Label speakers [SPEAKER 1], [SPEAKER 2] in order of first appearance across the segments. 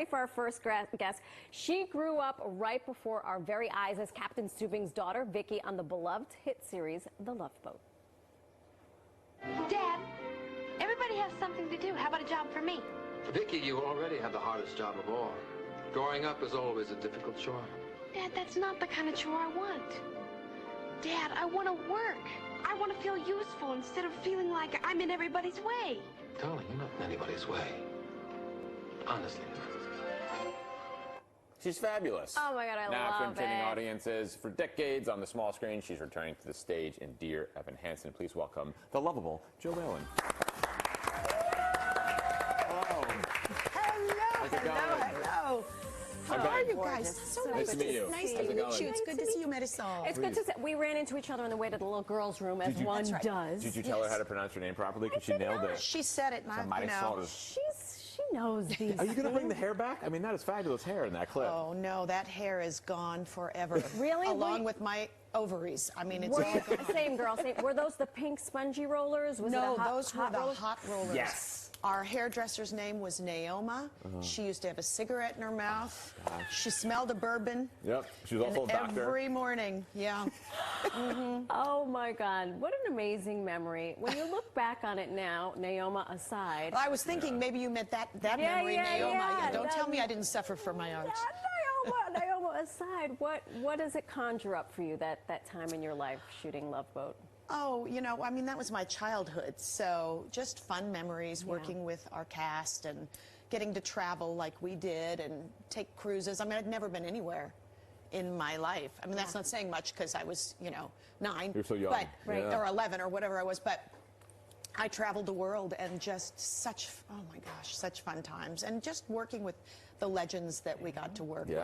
[SPEAKER 1] For our first guest, she grew up right before our very eyes as Captain Stubing's daughter, Vicky, on the beloved hit series, The Love Boat.
[SPEAKER 2] Dad, everybody has something to do. How about a job for me?
[SPEAKER 3] Vicky, you already have the hardest job of all. Growing up is always a difficult chore.
[SPEAKER 2] Dad, that's not the kind of chore I want. Dad, I want to work. I want to feel useful instead of feeling like I'm in everybody's way.
[SPEAKER 3] Darling, you're not in anybody's way. Honestly.
[SPEAKER 4] She's fabulous.
[SPEAKER 1] Oh my God, I
[SPEAKER 4] now,
[SPEAKER 1] love
[SPEAKER 4] after entertaining
[SPEAKER 1] it.
[SPEAKER 4] audiences for decades on the small screen, she's returning to the stage in Dear Evan Hansen. Please welcome the lovable Jill Whalen. Hello. How's it going?
[SPEAKER 5] Hello. How are you guys? So
[SPEAKER 4] Nice to meet you.
[SPEAKER 5] Nice
[SPEAKER 4] How's
[SPEAKER 5] to
[SPEAKER 4] it
[SPEAKER 5] meet
[SPEAKER 4] going?
[SPEAKER 5] you. It's good to see you, Marisol.
[SPEAKER 1] It's good to see. We ran into each other on the way to the little girls' room, as one
[SPEAKER 5] That's right.
[SPEAKER 1] does.
[SPEAKER 4] Did you tell her how to pronounce her name properly? Because she nailed it.
[SPEAKER 5] She said it, not, you know.
[SPEAKER 1] She knows these.
[SPEAKER 4] Are you going to bring
[SPEAKER 1] things.
[SPEAKER 4] the hair back? I mean, that is fabulous hair in that clip.
[SPEAKER 5] Oh, no, that hair is gone forever.
[SPEAKER 1] Really?
[SPEAKER 5] Along with my ovaries. I mean, it's all gone.
[SPEAKER 1] Same girl. Same. Were those the pink spongy rollers? Was
[SPEAKER 5] No,
[SPEAKER 1] it a hot,
[SPEAKER 5] those were
[SPEAKER 1] hot
[SPEAKER 5] the
[SPEAKER 1] rollers?
[SPEAKER 5] hot rollers.
[SPEAKER 4] Yes.
[SPEAKER 5] Our hairdresser's name was Naoma. She used to have a cigarette in her mouth. She smelled a bourbon.
[SPEAKER 4] Yep. She was also a doctor.
[SPEAKER 5] Every morning, yeah.
[SPEAKER 1] Oh my God, what an amazing memory. When you look back on it now, Naoma aside.
[SPEAKER 5] I was thinking maybe you meant that memory, Naoma.
[SPEAKER 1] yeah,
[SPEAKER 5] Don't tell me I didn't suffer for my art.
[SPEAKER 1] Naoma aside, what does it conjure up for you, that time in your life shooting Love Boat?
[SPEAKER 5] Oh, you know, I mean, that was my childhood. So just fun memories working with our cast and getting to travel like we did and take cruises. I mean, I'd never been anywhere in my life. I mean, that's not saying much because I was, you know, 9.
[SPEAKER 4] You're so young.
[SPEAKER 5] But,
[SPEAKER 4] Yeah.
[SPEAKER 5] or 11 or whatever I was. But I traveled the world and just such, oh my gosh, such fun times. And just working with the legends that we got to work with.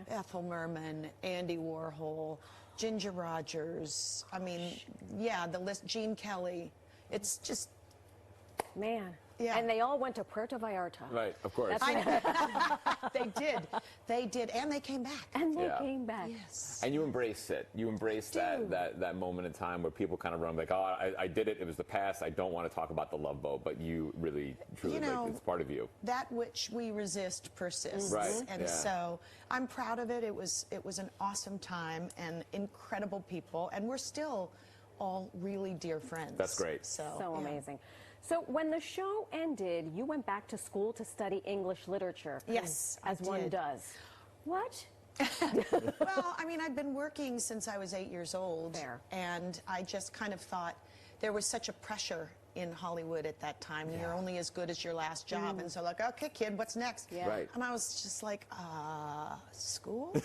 [SPEAKER 5] Ethel Merman, Andy Warhol, Ginger Rogers. I mean, yeah, the list, Gene Kelly. It's just...
[SPEAKER 1] Man.
[SPEAKER 5] Yeah.
[SPEAKER 1] And they all went to Puerto Vallarta.
[SPEAKER 4] Right, of course.
[SPEAKER 5] They did. They did. And they came back.
[SPEAKER 1] And they came back.
[SPEAKER 5] Yes.
[SPEAKER 4] And you embrace it. You embrace that moment in time where people kind of run like, oh, I did it. It was the past. I don't want to talk about the Love Boat, but you really, truly,
[SPEAKER 5] You know,
[SPEAKER 4] like, it's part of you.
[SPEAKER 5] That which we resist persists.
[SPEAKER 4] Right,
[SPEAKER 5] And
[SPEAKER 4] yeah.
[SPEAKER 5] so I'm proud of it. It was an awesome time and incredible people. And we're still all really dear friends.
[SPEAKER 4] That's great.
[SPEAKER 1] So
[SPEAKER 5] yeah.
[SPEAKER 1] amazing. So when the show ended, you went back to school to study English literature.
[SPEAKER 5] Yes, I
[SPEAKER 1] as one
[SPEAKER 5] did.
[SPEAKER 1] does. What?
[SPEAKER 5] Well, I mean, I've been working since I was 8 years old.
[SPEAKER 1] Fair.
[SPEAKER 5] And I just kind of thought there was such a pressure in Hollywood at that time. You're only as good as your last job. And so like, okay, kid, what's next?
[SPEAKER 1] Yeah.
[SPEAKER 4] Right.
[SPEAKER 5] And I was just like, school?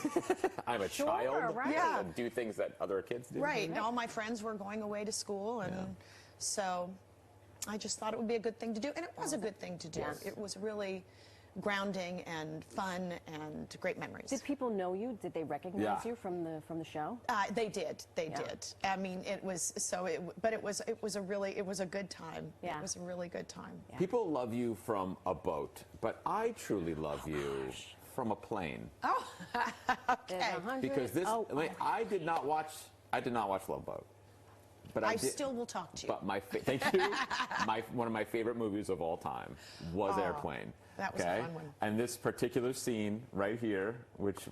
[SPEAKER 4] I'm a child.
[SPEAKER 1] right.
[SPEAKER 5] Yeah.
[SPEAKER 4] I do things that other kids do.
[SPEAKER 5] Right. And all my friends were going away to school. And so I just thought it would be a good thing to do. And it was a good thing to do.
[SPEAKER 1] Yes.
[SPEAKER 5] It was really grounding and fun and great memories.
[SPEAKER 1] Did people know you? Did they recognize you from the show?
[SPEAKER 5] They did. They did. I mean, it was so. But it was a good time.
[SPEAKER 1] Yeah.
[SPEAKER 5] It was a really good time.
[SPEAKER 4] People love you from a boat, but I truly love you from a plane.
[SPEAKER 5] Oh,
[SPEAKER 1] There's
[SPEAKER 5] okay.
[SPEAKER 1] 100
[SPEAKER 4] Because this,
[SPEAKER 1] Oh,
[SPEAKER 4] I did not watch Love Boat. But
[SPEAKER 5] I
[SPEAKER 4] did,
[SPEAKER 5] still will talk to you.
[SPEAKER 4] But thank you. One of my favorite movies of all time was Airplane.
[SPEAKER 5] That was a fun one.
[SPEAKER 4] And this particular scene right here, which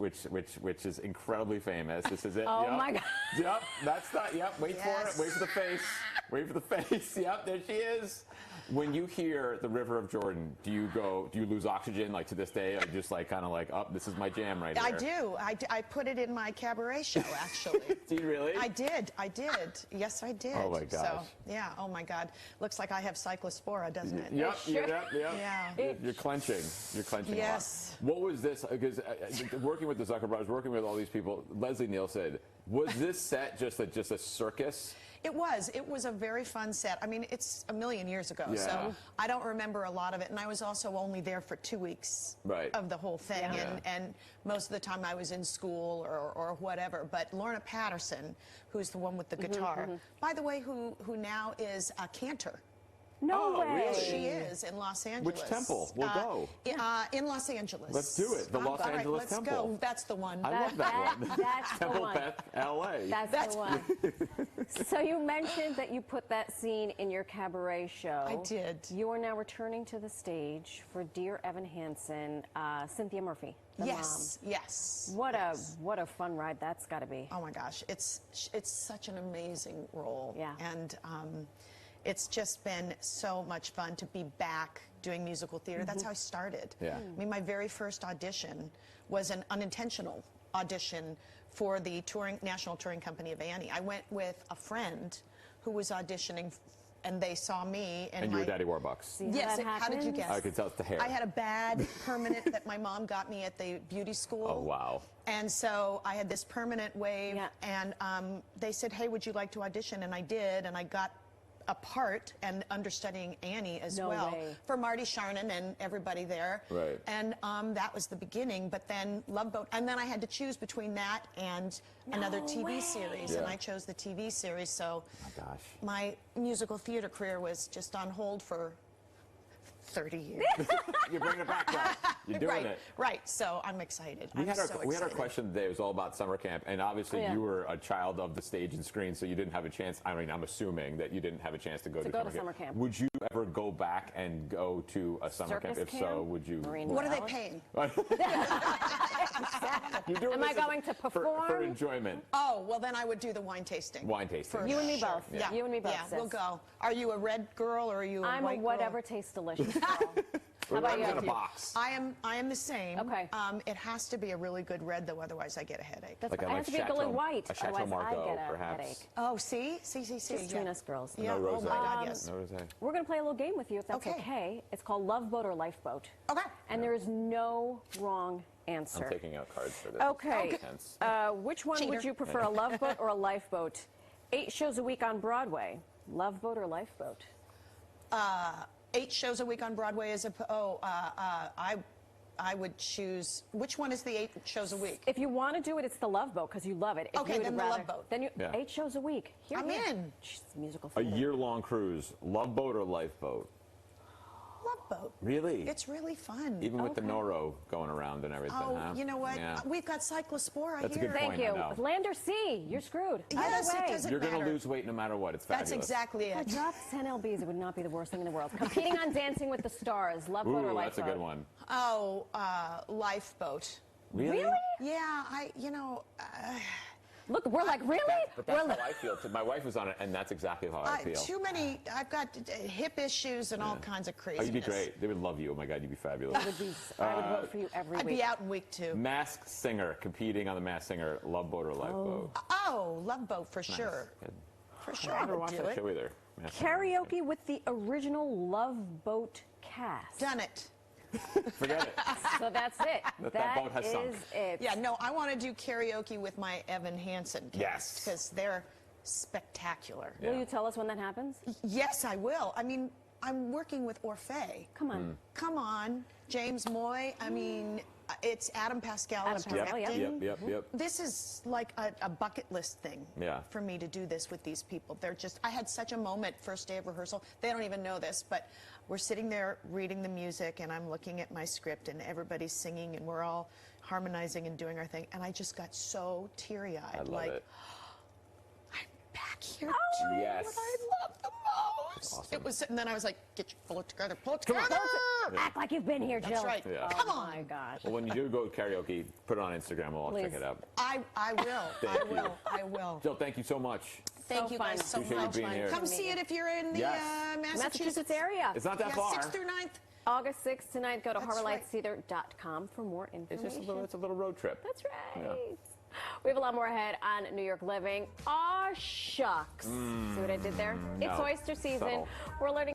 [SPEAKER 4] is incredibly famous. This is it.
[SPEAKER 1] Oh my God.
[SPEAKER 4] Yep, that's not. Yep, wait for
[SPEAKER 5] Yes.
[SPEAKER 4] it. Wait for the face. Wait for the face. Yep, there she is. When you hear the River of Jordan, do you lose oxygen like to this day? Or just like kind of like, oh, this is my jam right here.
[SPEAKER 5] I do. I put it in my cabaret show, actually.
[SPEAKER 4] Do you really?
[SPEAKER 5] I did. Yes, I did.
[SPEAKER 4] Oh, my gosh.
[SPEAKER 5] So, yeah. Oh my God. Looks like I have cyclospora, doesn't it?
[SPEAKER 4] Yep, yep.
[SPEAKER 5] Yeah.
[SPEAKER 4] You're clenching. You're clenching
[SPEAKER 5] Yes.
[SPEAKER 4] a lot. What was this? Because working with the Zucker brothers, working with all these people, Leslie Nielsen, was this set just a circus?
[SPEAKER 5] It was. It was a very fun set. I mean, it's a million years ago,
[SPEAKER 4] Yeah.
[SPEAKER 5] so I don't remember a lot of it. And I was also only there for 2 weeks of the whole thing.
[SPEAKER 1] Yeah.
[SPEAKER 5] And most of the time I was in school or whatever. But Lorna Patterson, who's the one with the guitar, by the way, who now is a cantor.
[SPEAKER 1] No
[SPEAKER 4] Oh,
[SPEAKER 1] way.
[SPEAKER 4] really?
[SPEAKER 5] She is in Los Angeles.
[SPEAKER 4] Which temple? We'll go.
[SPEAKER 5] In Los Angeles.
[SPEAKER 4] Let's do it. The Los
[SPEAKER 5] All right,
[SPEAKER 4] Angeles
[SPEAKER 5] let's
[SPEAKER 4] Temple.
[SPEAKER 5] go. That's the one.
[SPEAKER 4] I love that one.
[SPEAKER 1] That's the
[SPEAKER 4] Temple
[SPEAKER 1] one.
[SPEAKER 4] Beth, L.A.
[SPEAKER 1] That's the one. So you mentioned that you put that scene in your cabaret show.
[SPEAKER 5] I did.
[SPEAKER 1] You are now returning to the stage for Dear Evan Hansen, Cynthia Murphy, the
[SPEAKER 5] Yes, yes.
[SPEAKER 1] mom.
[SPEAKER 5] yes.
[SPEAKER 1] What a fun ride that's got to be.
[SPEAKER 5] Oh my gosh, it's such an amazing role.
[SPEAKER 1] Yeah.
[SPEAKER 5] And it's just been so much fun to be back doing musical theater. That's how I started.
[SPEAKER 4] Yeah.
[SPEAKER 5] I mean, my very first audition was an unintentional audition for the national touring company of Annie. I went with a friend who was auditioning, and they saw me.
[SPEAKER 4] And you were Daddy Warbucks.
[SPEAKER 5] Yes. How did you guess?
[SPEAKER 4] I could tell it's the hair.
[SPEAKER 5] I had a bad permanent that my mom got me at the beauty school.
[SPEAKER 4] Oh, wow.
[SPEAKER 5] And so I had this permanent wave,
[SPEAKER 1] Yeah.
[SPEAKER 5] and they said, hey, would you like to audition? And I did, and I got a part and understudying Annie as
[SPEAKER 1] No
[SPEAKER 5] well
[SPEAKER 1] way.
[SPEAKER 5] for Marty Sharnon and everybody there.
[SPEAKER 4] Right.
[SPEAKER 5] And that was the beginning, but then Love Boat, and then I had to choose between that and another TV series, and
[SPEAKER 4] Yeah.
[SPEAKER 5] I chose the TV series, so
[SPEAKER 4] Oh, my gosh.
[SPEAKER 5] my musical theater career was just on hold for 30 years.
[SPEAKER 4] You're bringing it back, though. You're doing
[SPEAKER 5] right,
[SPEAKER 4] it.
[SPEAKER 5] Right. So I'm excited.
[SPEAKER 4] We
[SPEAKER 5] I'm
[SPEAKER 4] had
[SPEAKER 5] so
[SPEAKER 4] our
[SPEAKER 5] excited.
[SPEAKER 4] question today. It was all about summer camp, and obviously
[SPEAKER 1] Yeah.
[SPEAKER 4] you were a child of the stage and screen, so you didn't have a chance. I mean, I'm assuming that you didn't have a chance to go to
[SPEAKER 1] summer camp.
[SPEAKER 4] Would you ever go back and go to a summer
[SPEAKER 1] Circus
[SPEAKER 4] camp? If so,
[SPEAKER 1] camp?
[SPEAKER 4] would you?
[SPEAKER 1] Marine
[SPEAKER 5] What are they
[SPEAKER 1] Valley?
[SPEAKER 5] paying?
[SPEAKER 4] You're doing
[SPEAKER 1] Am I
[SPEAKER 4] this
[SPEAKER 1] going to
[SPEAKER 4] for
[SPEAKER 1] perform?
[SPEAKER 4] enjoyment.
[SPEAKER 5] Oh, well, then I would do the wine tasting.
[SPEAKER 4] Wine tasting.
[SPEAKER 5] For
[SPEAKER 1] You and me
[SPEAKER 5] sure.
[SPEAKER 1] both.
[SPEAKER 5] Yeah.
[SPEAKER 1] You and me both,
[SPEAKER 5] Yeah, we'll
[SPEAKER 1] sis.
[SPEAKER 5] go. Are you a red girl or are you a
[SPEAKER 1] I'm a
[SPEAKER 5] white
[SPEAKER 1] whatever
[SPEAKER 5] girl?
[SPEAKER 1] tastes delicious girl. How
[SPEAKER 4] We're
[SPEAKER 1] about
[SPEAKER 4] in a
[SPEAKER 1] you?
[SPEAKER 4] box.
[SPEAKER 5] I am the same.
[SPEAKER 1] Okay.
[SPEAKER 5] It has to be a really good red, though, otherwise I get a headache.
[SPEAKER 1] That's
[SPEAKER 4] Like
[SPEAKER 1] right.
[SPEAKER 4] a
[SPEAKER 1] I have to be a
[SPEAKER 4] Chateau-
[SPEAKER 1] Gilly White,
[SPEAKER 4] a Chateau
[SPEAKER 1] otherwise
[SPEAKER 4] Margaux,
[SPEAKER 1] I get a
[SPEAKER 4] perhaps.
[SPEAKER 1] headache.
[SPEAKER 5] Oh, see? See.
[SPEAKER 1] Just
[SPEAKER 5] yeah.
[SPEAKER 1] between us girls.
[SPEAKER 5] Yeah.
[SPEAKER 4] No
[SPEAKER 5] Oh, my
[SPEAKER 4] rosé.
[SPEAKER 5] God, yes.
[SPEAKER 4] No rosé.
[SPEAKER 1] We're going to play a little game with you, if that's
[SPEAKER 5] Okay.
[SPEAKER 1] okay. It's called Love Boat or Lifeboat.
[SPEAKER 5] Okay.
[SPEAKER 1] And there is no wrong answer.
[SPEAKER 4] I'm taking out cards for this.
[SPEAKER 1] Okay.
[SPEAKER 4] Tense.
[SPEAKER 1] Which one
[SPEAKER 5] Cheater.
[SPEAKER 1] would you prefer, a love boat or a lifeboat? 8 shows a week on Broadway. Love boat or lifeboat?
[SPEAKER 5] 8 shows a week on Broadway is I would choose. Which one is the 8 shows a week?
[SPEAKER 1] If you want to do it, it's the Love Boat because you love it. If
[SPEAKER 5] Okay,
[SPEAKER 1] you would
[SPEAKER 5] then the
[SPEAKER 1] rather,
[SPEAKER 5] Love Boat.
[SPEAKER 1] Then you
[SPEAKER 4] Yeah.
[SPEAKER 1] 8 shows a week. Here,
[SPEAKER 5] I'm
[SPEAKER 1] here.
[SPEAKER 5] in.
[SPEAKER 1] Jeez, musical
[SPEAKER 4] A
[SPEAKER 1] theater.
[SPEAKER 4] year-long cruise. Love boat or lifeboat?
[SPEAKER 5] Love Boat.
[SPEAKER 4] Really?
[SPEAKER 5] It's really fun.
[SPEAKER 4] Even with the
[SPEAKER 1] Okay.
[SPEAKER 4] Noro going around and everything,
[SPEAKER 5] Oh,
[SPEAKER 4] huh?
[SPEAKER 5] you know what?
[SPEAKER 4] Yeah.
[SPEAKER 5] We've got Cyclospora
[SPEAKER 4] That's a
[SPEAKER 5] here.
[SPEAKER 4] good
[SPEAKER 1] Thank
[SPEAKER 4] point, I
[SPEAKER 1] you.
[SPEAKER 4] know.
[SPEAKER 1] Land or sea, you're screwed.
[SPEAKER 5] Yes,
[SPEAKER 1] Either
[SPEAKER 5] it
[SPEAKER 1] way.
[SPEAKER 5] doesn't
[SPEAKER 4] You're going to
[SPEAKER 5] matter.
[SPEAKER 4] lose weight no matter what. It's
[SPEAKER 5] That's
[SPEAKER 4] fabulous.
[SPEAKER 5] exactly
[SPEAKER 1] If I
[SPEAKER 5] it.
[SPEAKER 1] dropped 10 lbs, it would not be the worst thing in the world. Competing on Dancing with the Stars, Love Boat or
[SPEAKER 4] Ooh,
[SPEAKER 1] Lifeboat?
[SPEAKER 4] that's a good one.
[SPEAKER 5] Oh, Lifeboat.
[SPEAKER 4] Really?
[SPEAKER 1] Really?
[SPEAKER 5] Yeah,
[SPEAKER 1] Look, we're like, really?
[SPEAKER 4] But that's
[SPEAKER 1] We're
[SPEAKER 4] how I feel. Too. My wife was on it, and that's exactly how I feel.
[SPEAKER 5] too many. I've got hip issues and all kinds of
[SPEAKER 4] Oh,
[SPEAKER 5] craziness.
[SPEAKER 4] you'd be great. They would love you. Oh my God, you'd be fabulous.
[SPEAKER 1] I would vote for you every
[SPEAKER 5] I'd
[SPEAKER 1] week.
[SPEAKER 5] be out in week 2.
[SPEAKER 4] Masked Singer, competing on the Masked Singer, Love Boat or Lifeboat?
[SPEAKER 5] Oh, Love Boat for sure.
[SPEAKER 4] Good.
[SPEAKER 5] For sure,
[SPEAKER 4] I
[SPEAKER 5] I
[SPEAKER 4] never
[SPEAKER 5] would
[SPEAKER 4] watched
[SPEAKER 5] do
[SPEAKER 4] that
[SPEAKER 5] it.
[SPEAKER 4] show either. Masked Singer.
[SPEAKER 1] Karaoke with the original Love Boat cast.
[SPEAKER 5] Done it.
[SPEAKER 4] Forget it.
[SPEAKER 1] So that's it.
[SPEAKER 4] That boat has sunk.
[SPEAKER 1] is it.
[SPEAKER 5] Yeah, no, I want to do karaoke with my Evan Hansen cast.
[SPEAKER 4] Yes.
[SPEAKER 5] Because they're spectacular.
[SPEAKER 4] Yeah.
[SPEAKER 1] Will you tell us when that happens?
[SPEAKER 5] Yes, I will. I mean, I'm working with Orfeh.
[SPEAKER 1] Come on.
[SPEAKER 5] Come on, James Moy. I mean, it's Adam Pascal
[SPEAKER 1] Adam
[SPEAKER 5] is
[SPEAKER 1] Pascal, yeah.
[SPEAKER 5] directing.
[SPEAKER 4] Yep.
[SPEAKER 5] This is like a bucket list thing
[SPEAKER 4] Yeah.
[SPEAKER 5] for me to do this with these people. They're just, I had such a moment first day of rehearsal. They don't even know this, but we're sitting there reading the music and I'm looking at my script and everybody's singing and we're all harmonizing and doing our thing. And I just got so teary-eyed.
[SPEAKER 4] I love
[SPEAKER 5] like,
[SPEAKER 4] it.
[SPEAKER 5] I'm back here
[SPEAKER 1] Oh,
[SPEAKER 5] doing
[SPEAKER 4] yes.
[SPEAKER 5] what I love the most.
[SPEAKER 4] awesome.
[SPEAKER 5] It was, and then I was like, pull it together.
[SPEAKER 1] Act like you've been here, Jill.
[SPEAKER 5] That's right.
[SPEAKER 4] Yeah.
[SPEAKER 5] Come
[SPEAKER 1] Oh
[SPEAKER 5] on.
[SPEAKER 1] my gosh.
[SPEAKER 4] Well, when you do go karaoke, put it on Instagram. We'll all check
[SPEAKER 1] Please.
[SPEAKER 4] it out.
[SPEAKER 5] I will.
[SPEAKER 4] Thank you.
[SPEAKER 5] I will.
[SPEAKER 4] Jill, thank you so much.
[SPEAKER 5] Thank
[SPEAKER 1] So
[SPEAKER 5] you guys
[SPEAKER 1] fun.
[SPEAKER 5] so
[SPEAKER 4] Appreciate you
[SPEAKER 5] much.
[SPEAKER 4] being here.
[SPEAKER 5] Come see it if you're in the
[SPEAKER 4] Yes.
[SPEAKER 5] Massachusetts
[SPEAKER 1] area.
[SPEAKER 4] It's not that
[SPEAKER 5] yeah,
[SPEAKER 4] far.
[SPEAKER 5] 6th through 9th.
[SPEAKER 1] August 6th tonight. Go to
[SPEAKER 5] That's right.
[SPEAKER 1] harborlightstheater.com for more
[SPEAKER 4] It's
[SPEAKER 1] information.
[SPEAKER 4] just it's a little road trip.
[SPEAKER 1] That's right.
[SPEAKER 4] Yeah.
[SPEAKER 1] We have a lot more ahead on New York Living. Aw, shucks. See what I did there? It's
[SPEAKER 4] no.
[SPEAKER 1] oyster season.
[SPEAKER 4] Subtle.
[SPEAKER 1] We're learning.